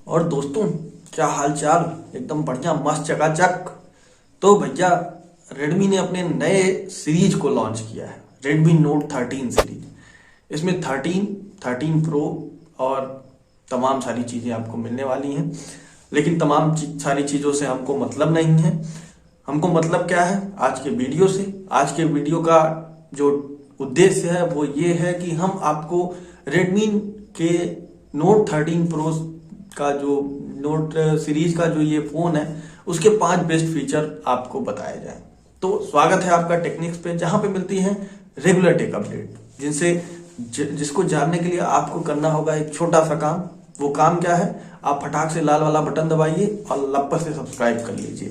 और दोस्तों, क्या हाल चाल? एकदम बढ़िया, मस्त, चकाचक। तो भैया, रेडमी ने अपने नए सीरीज को लॉन्च किया है, रेडमी नोट 13 सीरीज। इसमें 13 प्रो और तमाम सारी चीजें आपको मिलने वाली हैं। लेकिन सारी चीजों से हमको मतलब नहीं है। हमको मतलब क्या है? आज के वीडियो से। आज के वीडियो का जो उद्देश्य है वो ये है कि हम आपको रेडमी के नोट 13 प्रो का जो नोट सीरीज का जो ये फोन है उसके 5 बेस्ट फीचर आपको बताए जाए। तो स्वागत है आपका टेक्निक्स पे, जहां पे मिलती है रेगुलर टेक अपडेट, जिसको जानने के लिए आपको करना होगा एक छोटा सा काम। वो काम क्या है? आप फटाक से लाल वाला बटन दबाइए और लप्पर से सब्सक्राइब कर लीजिए।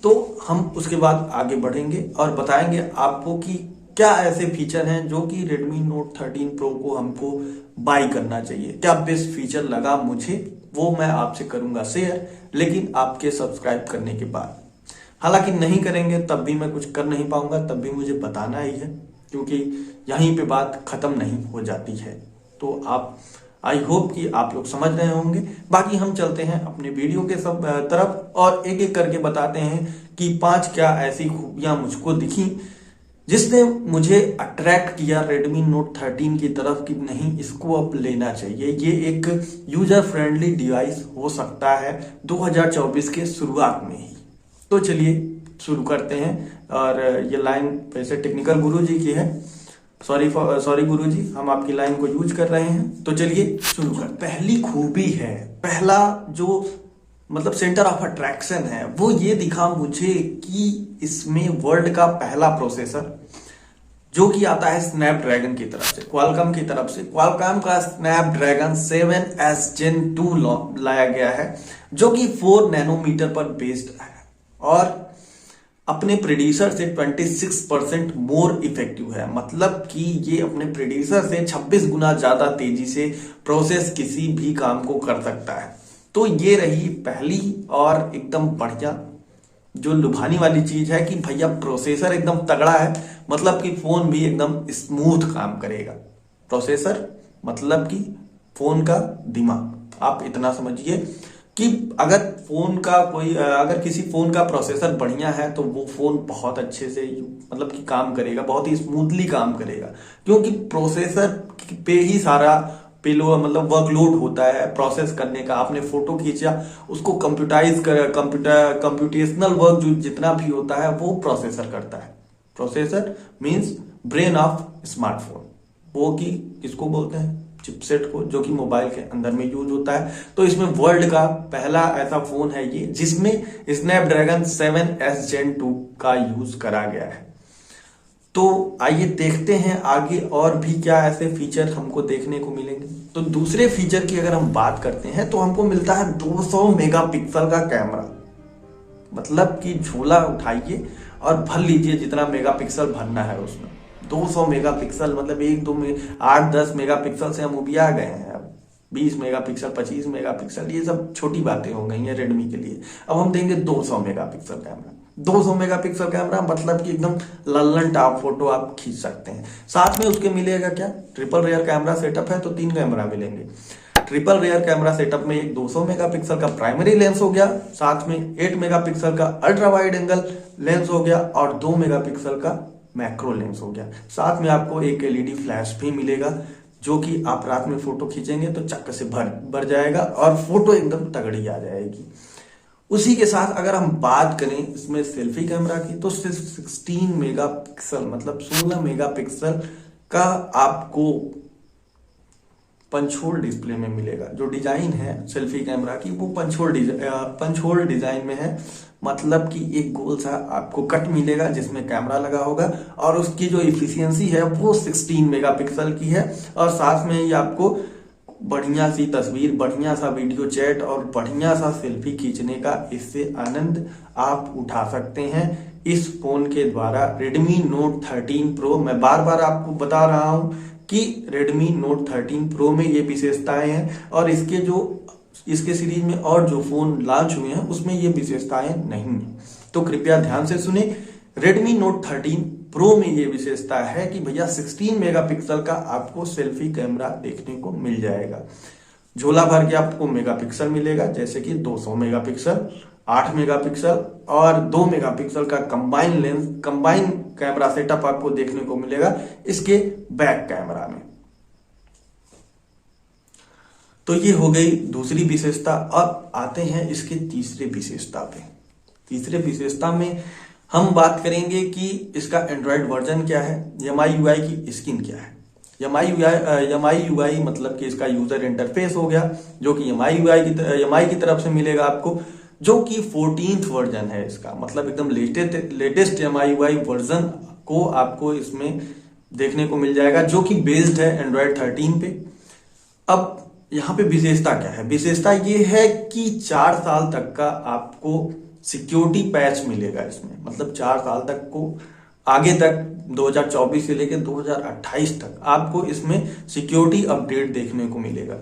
तो हम उसके बाद आगे बढ़ेंगे और बताएंगे आपको कि क्या ऐसे फीचर हैं जो कि Redmi Note 13 Pro को हमको बाई करना चाहिए। क्या बेस्ट फीचर लगा मुझे, वो मैं आपसे करूंगा शेयर, लेकिन आपके सब्सक्राइब करने के बाद। हालांकि नहीं करेंगे तब भी मैं कुछ कर नहीं पाऊंगा, तब भी मुझे बताना ही है, क्योंकि यहीं पे बात खत्म नहीं हो जाती है। तो आप, आई होप कि आप लोग समझ रहे होंगे। बाकी हम चलते हैं अपने वीडियो के सब तरफ और एक एक करके बताते हैं कि 5 क्या ऐसी खूबियां मुझको दिखी जिसने मुझे अट्रैक्ट किया Redmi Note 13 की तरफ कि नहीं, इसको अब लेना चाहिए। ये एक यूजर फ्रेंडली डिवाइस हो सकता है 2024 के शुरुआत में ही। तो चलिए शुरू करते हैं। और ये लाइन वैसे टेक्निकल गुरुजी की है। सॉरी गुरुजी, हम आपकी लाइन को यूज कर रहे हैं। तो चलिए शुरू कर। पहली खूबी है, पहला जो मतलब सेंटर ऑफ अट्रैक्शन है, वो ये दिखा मुझे कि इसमें वर्ल्ड का पहला प्रोसेसर जो कि आता है स्नैपड्रैगन की तरफ से, क्वालकॉम की तरफ से। क्वालकॉम का स्नैपड्रैगन 7S Gen 2 लाया गया है, जो कि 4 नैनोमीटर पर बेस्ड है और अपने प्रेडिसर से 26% मोर इफेक्टिव है। मतलब कि ये अपने प्रेडिसर से 26 गुना ज्यादा तेजी से प्रोसेस किसी भी काम को कर सकता है। तो ये रही पहली और एकदम बढ़िया जो लुभाने वाली चीज है कि भैया प्रोसेसर एकदम तगड़ा है, मतलब कि फोन भी एकदम स्मूथ काम करेगा। प्रोसेसर मतलब कि फोन का दिमाग। आप इतना समझिए कि अगर किसी फोन का प्रोसेसर बढ़िया है तो वो फोन बहुत अच्छे से मतलब कि काम करेगा, बहुत ही स्मूथली काम करेगा, क्योंकि प्रोसेसर पे ही सारा मतलब वर्कलोड होता है प्रोसेस करने का। आपने फोटो खींचा, उसको कंप्यूटेशनल वर्क जो जितना भी होता है वो प्रोसेसर करता है। Processor means brain of smartphone, वो कि किसको बोलते हैं? चिपसेट को, जो कि मोबाइल के अंदर में यूज होता है। तो इसमें वर्ल्ड का पहला ऐसा फोन है ये जिसमें स्नैपड्रैगन 7S Gen 2 का यूज करा गया है। तो आइए देखते हैं आगे और भी क्या ऐसे फीचर हमको देखने को मिलेंगे। तो दूसरे फीचर की अगर हम बात करते हैं तो हमको मिलता है 200 मेगापिक्सल का कैमरा। मतलब कि झोला उठाइए और भर लीजिए जितना मेगापिक्सल भरना है उसमें। 200 मेगापिक्सल मतलब 8-10 मेगापिक्सल से हम उबिया गए हैं। अब 20 मेगापिक्सल, 25 मेगापिक्सल, ये सब छोटी बातें हो गई हैं रेडमी के लिए। अब हम देंगे 200 मेगापिक्सल कैमरा। 200 मेगापिक्सल कैमरा मतलब कि एकदम लल्लन टॉप फोटो आप खींच सकते हैं। साथ में उसके मिलेगा क्या? ट्रिपल रेयर कैमरा सेटअप है तो 3 कैमरा मिलेंगे। ट्रिपल रेयर कैमरा सेटअप में एक 200 मेगापिक्सल का प्राइमरी लेंस हो गया, साथ में 8 मेगापिक्सल का अल्ट्रा वाइड एंगल लेंस हो गया और 2 मेगापिक्सल का मैक्रो लेंस हो गया। साथ में आपको एक एलईडी फ्लैश भी मिलेगा, जो कि आप रात में फोटो खींचेंगे तो चक्कर से भर जाएगा और फोटो एकदम तगड़ी आ जाएगी। उसी के साथ अगर हम बात करें इसमें सेल्फी कैमरा की, तो सिर्फ 16 मेगापिक्सल मतलब 16 मेगापिक्सल का आपको पंच होल डिस्प्ले में मिलेगा। जो डिजाइन है सेल्फी कैमरा की वो पंच होल डिजाइन में है। मतलब कि एक गोल सा आपको कट मिलेगा जिसमें कैमरा लगा होगा और उसकी जो इफिशियंसी है वो 16 मेगापिक्सल की है। और साथ में ही आपको बढ़िया सी तस्वीर, बढ़िया सा वीडियो चैट और बढ़िया सा सेल्फी खींचने का इससे आनंद आप उठा सकते हैं इस फोन के द्वारा। Redmi Note 13 Pro, मैं बार बार आपको बता रहा हूं कि Redmi Note 13 Pro में ये विशेषताएं हैं और इसके सीरीज में और जो फोन लॉन्च हुए हैं उसमें ये विशेषताएं नहीं है। तो कृपया ध्यान से सुने। Redmi Note 13 Pro में ये विशेषता है कि भैया 16 मेगापिक्सल का आपको सेल्फी कैमरा देखने को मिल जाएगा। झोला भर के आपको मेगापिक्सल मिलेगा, जैसे कि 200 मेगापिक्सल, 8 मेगापिक्सल और 2 मेगापिक्सल का combine lens, combine camera setup आपको देखने को मिलेगा इसके बैक कैमरा में। तो ये हो गई दूसरी विशेषता। अब आते हैं इसके तीसरे विशेषता पे। तीसरे विशेषता में हम बात करेंगे कि इसका एंड्रॉयड वर्जन क्या है, MI UI की स्किन क्या है। MI UI मतलब कि इसका यूजर इंटरफेस हो गया, जो कि MI की तरफ से मिलेगा आपको, जो कि 14th वर्जन है इसका, मतलब एकदम लेटेस्ट MI UI वर्जन को आपको इसमें देखने को मिल जाएगा, जो कि बेस्ड है एंड्रॉयड 13 पे। अब यहाँ पे विशेषता क्या है, विशेषता ये है कि 4 साल तक का आपको सिक्योरिटी पैच मिलेगा इसमें, मतलब 4 साल तक को आगे तक 2024 से लेकर 2028 तक आपको इसमें सिक्योरिटी अपडेट देखने को मिलेगा।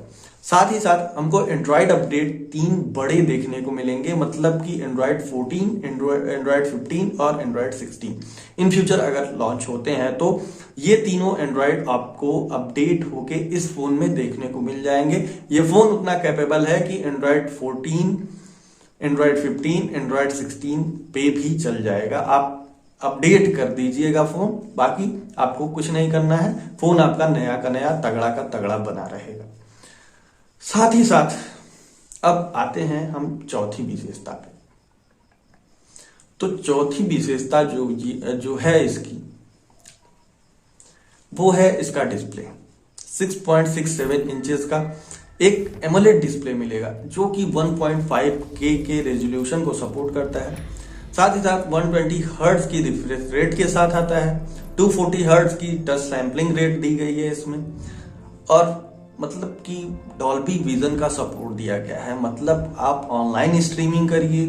साथ ही साथ हमको एंड्रॉयड अपडेट 3 बड़े देखने को मिलेंगे, मतलब कि एंड्रॉयड 14, एंड्रॉयड 15 और एंड्रॉयड 16 इन फ्यूचर अगर लॉन्च होते हैं तो ये तीनों एंड्रॉयड आपको अपडेट होके इस फोन में देखने को मिल जाएंगे। ये फोन उतना कैपेबल है कि एंड्रॉयड 14, एंड्रॉयड 15, एंड्रॉयड 16 पे भी चल जाएगा। आप अपडेट कर दीजिएगा फोन, बाकी आपको कुछ नहीं करना है, फोन आपका नया का नया तगड़ा का तगड़ा बना रहेगा। साथ ही साथ अब आते हैं हम चौथी विशेषता पे। तो चौथी विशेषता जो है इसकी, वो है इसका डिस्प्ले। 6.67 इंचेस का एक एमोलेड डिस्प्ले मिलेगा, जो कि 1.5K के रेजोल्यूशन को सपोर्ट करता है। साथ ही साथ 120 हर्ट्ज की रिफ्रेश रेट के साथ आता है, 240 हर्ट्ज की टच सैंपलिंग रेट दी गई है इसमें, और मतलब कि डॉल्बी विजन का सपोर्ट दिया गया है। मतलब आप ऑनलाइन स्ट्रीमिंग करिए,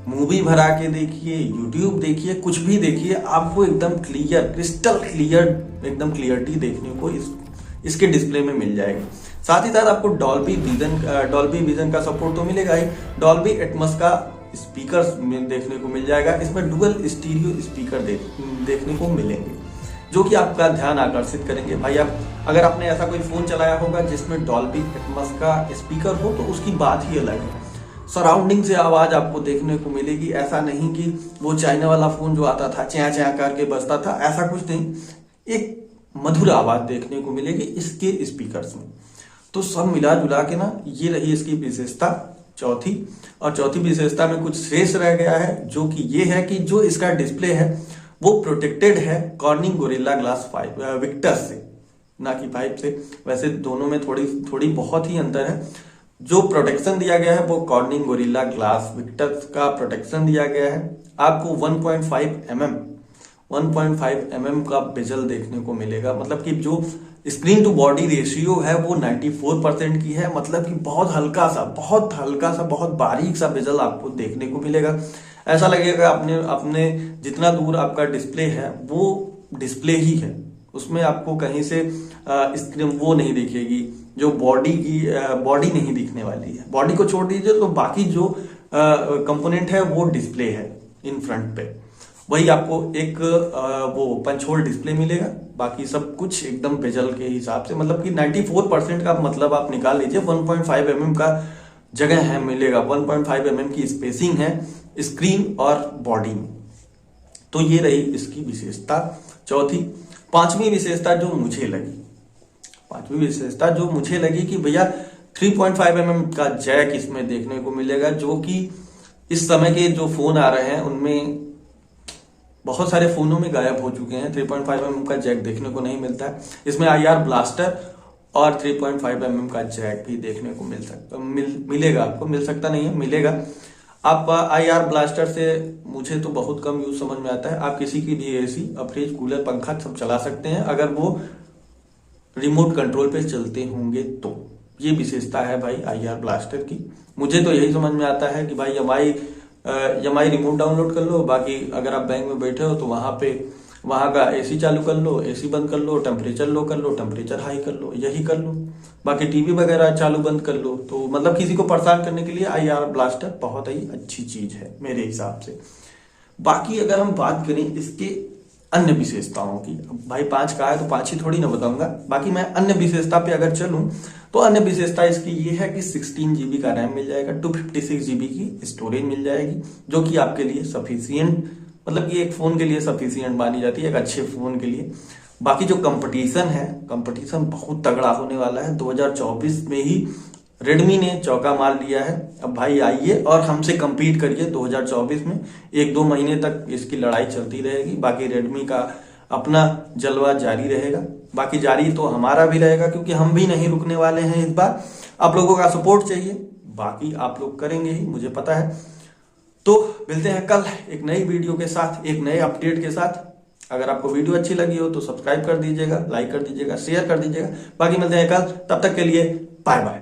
मूवी भरा के देखिए, यूट्यूब देखिए, कुछ भी देखिए, आपको एकदम क्लियर, क्रिस्टल क्लियर, एकदम क्लियरिटी देखने को इसके डिस्प्ले में मिल जाएगी। साथ ही साथ आपको डॉल्बी विजन का सपोर्ट तो मिलेगा ही, डॉल्बी एटमॉस का स्पीकर में देखने को मिल जाएगा। इसमें डुअल स्टीरियो स्पीकर देखने को मिलेंगे, जो कि आपका ध्यान आकर्षित करेंगे। भाई अगर आपने ऐसा कोई फोन चलाया होगा जिसमें डॉल्बी एटमॉस का स्पीकर हो, तो उसकी बात ही अलग है। सराउंडिंग से आवाज आपको देखने को मिलेगी, ऐसा नहीं कि वो चाइना वाला फोन जो आता था च्या च्या करके बजता था, ऐसा कुछ नहीं। एक मधुर आवाज देखने को मिलेगी इसके स्पीकर्स में। तो सब मिला जुला के ना, ये रही इसकी विशेषता चौथी। और चौथी विशेषता में कुछ शेष रह गया है, जो कि ये है कि जो इसका डिस्प्ले है वो प्रोटेक्टेड है कॉर्निंग गोरिल्ला ग्लास 5 विक्टर्स से, ना कि 5 से। वैसे दोनों में थोड़ी बहुत ही अंतर है। जो प्रोटेक्शन दिया गया है वो कॉर्निंग गोरिल्ला ग्लास विक्टर्स का प्रोटेक्शन दिया गया है। आपको 1.5 mm का बेजल देखने को मिलेगा, मतलब कि जो स्क्रीन टू बॉडी रेशियो है वो 94% की है, मतलब कि बहुत हल्का सा बहुत बारीक सा बेजल आपको देखने को मिलेगा। ऐसा लगेगा अपने जितना दूर आपका डिस्प्ले है वो डिस्प्ले ही है, उसमें आपको कहीं से स्क्रीन वो नहीं दिखेगी, जो बॉडी नहीं दिखने वाली है। बॉडी को छोड़ दीजिए तो बाकी जो कंपोनेंट है वो डिस्प्ले है इन फ्रंट पे। वही आपको एक वो पंच होल डिस्प्ले मिलेगा, बाकी सब कुछ एकदम बेजल के हिसाब से, मतलब कि 94% का मतलब आप निकाल लीजिए। 1.5 mm का जगह है मिलेगा, 1.5 mm की स्पेसिंग है स्क्रीन और बॉडी में। तो ये रही इसकी विशेषता चौथी। पांचवी विशेषता जो मुझे लगी कि भैया 3.5 mm का जैक इसमें देखने को मिलेगा, जो कि इस समय के जो फोन आ रहे हैं उनमें बहुत सारे फोनों में गायब हो चुके हैं। 3.5 mm का जैक देखने को नहीं मिलता है इसमें। IR ब्लास्टर और 3.5 mm का जैक भी देखने को मिलेगा आपको, मिल सकता नहीं है, मिलेगा। आप IR ब्लास्टर से मुझे तो बहुत कम यूज समझ में आता है। आप किसी की भी AC, फ्रिज, कूलर, पंखा सब चला सकते हैं अगर वो रिमोट कंट्रोल पे चलते होंगे तो। ये विशेषता है भाई IR ब्लास्टर की। मुझे तो यही समझ में आता है कि भाई MI रिमोट डाउनलोड कर लो, बाकी अगर आप बैंक में बैठे हो तो वहां का AC चालू कर लो, AC बंद कर लो, टेम्परेचर लो कर लो, टेम्परेचर हाई कर लो, यही कर लो। बाकी टीवी वगैरह चालू बंद कर लो। तो मतलब किसी को परेशान करने के लिए IR ब्लास्टर बहुत ही अच्छी चीज है मेरे हिसाब से। बाकी अगर हम बात करें इसके अन्य विशेषताओं की, भाई 5 का है तो 5 ही थोड़ी ना बताऊंगा। बाकी मैं अन्य विशेषता पे अगर चलूं तो अन्य विशेषता इसकी ये है कि 16 GB का रैम मिल जाएगा, 256 GB की स्टोरेज मिल जाएगी, जो कि आपके लिए सफिशियंट, मतलब कि एक फोन के लिए सफिशियंट मानी जाती है, एक अच्छे फोन के लिए। बाकी जो कंपटीशन है, कंपटीशन बहुत तगड़ा होने वाला है। 2024 में ही रेडमी ने चौका मार लिया है। अब भाई आइए और हमसे compete करिए 2024 में। 1-2 महीने तक इसकी लड़ाई चलती रहेगी, बाकी रेडमी का अपना जलवा जारी रहेगा। बाकी जारी तो हमारा भी रहेगा, क्योंकि हम भी नहीं रुकने वाले हैं इस बार। आप लोगों का सपोर्ट चाहिए, बाकी आप लोग करेंगे ही, मुझे पता है। तो मिलते हैं कल एक नई वीडियो के साथ, एक नए अपडेट के साथ। अगर आपको वीडियो अच्छी लगी हो तो सब्सक्राइब कर दीजिएगा, लाइक कर दीजिएगा, शेयर कर दीजिएगा। बाकी मिलते हैं कल, तब तक के लिए बाय बाय।